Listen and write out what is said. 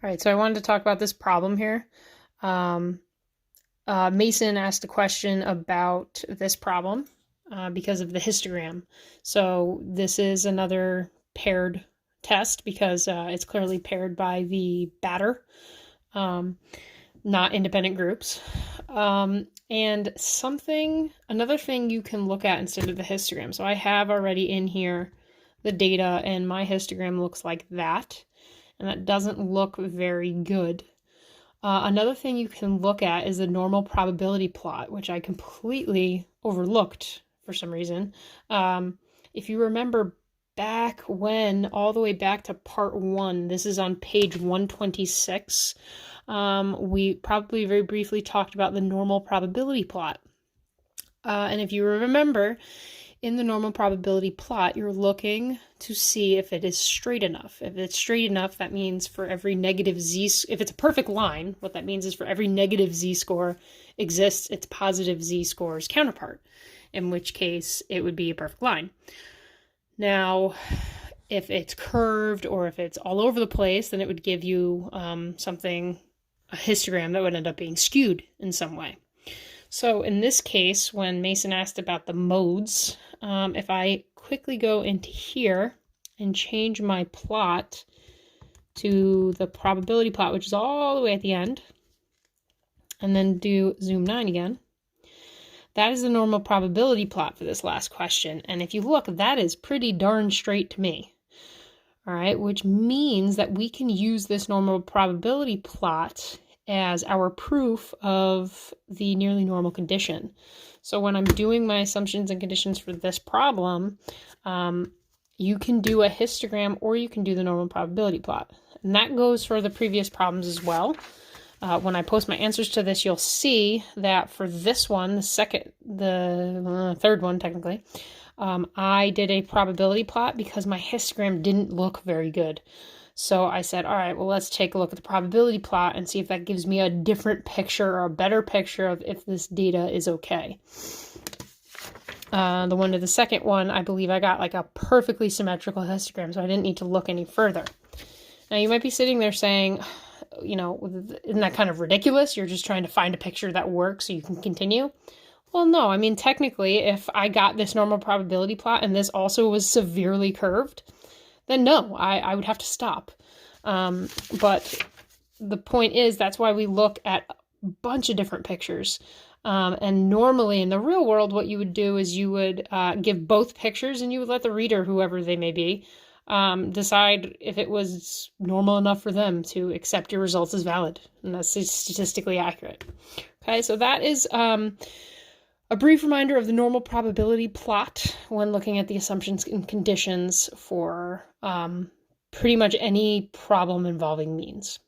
All right, so I wanted to talk about this problem here. Um, Mason asked a question about this problem because of the histogram. So this is another paired test because it's clearly paired by the batter, um, not independent groups. And another thing you can look at instead of the histogram. So I have already in here the data, and my histogram looks like that. And that doesn't look very good. Another thing you can look at is the normal probability plot, which I completely overlooked for some reason. If you remember back when, all the way back to part 1, this is on page 126, we probably very briefly talked about the normal probability plot. And if you remember, in the normal probability plot, you're looking to see if it is straight enough. If it's straight enough, that means for every negative if it's a perfect line, what that means is for every negative z-score exists its positive z-score's counterpart, in which case it would be a perfect line. Now, if it's curved or if it's all over the place, then it would give you a histogram that would end up being skewed in some way. So in this case, when Mason asked about the modes, if I quickly go into here and change my plot to the probability plot, which is all the way at the end, and then do zoom 9 again, that is the normal probability plot for this last question. And if you look, that is pretty darn straight to me. All right, which means that we can use this normal probability plot as our proof of the nearly normal condition. So when I'm doing my assumptions and conditions for this problem, you can do a histogram or you can do the normal probability plot. And that goes for the previous problems as well. When I post my answers to this, you'll see that for this one, the third one technically, I did a probability plot because my histogram didn't look very good. So I said, all right, well, let's take a look at the probability plot and see if that gives me a different picture or a better picture of if this data is okay. The one to the second one, I believe I got like a perfectly symmetrical histogram, so I didn't need to look any further. Now, you might be sitting there saying, you know, isn't that kind of ridiculous? You're just trying to find a picture that works so you can continue. Well, no, I mean, technically, if I got this normal probability plot and this also was severely curved, then no, I would have to stop. But the point is, that's why we look at a bunch of different pictures. And normally in the real world, what you would do is you would give both pictures and you would let the reader, whoever they may be, decide if it was normal enough for them to accept your results as valid. And that's statistically accurate. Okay, so that is a brief reminder of the normal probability plot when looking at the assumptions and conditions for pretty much any problem involving means.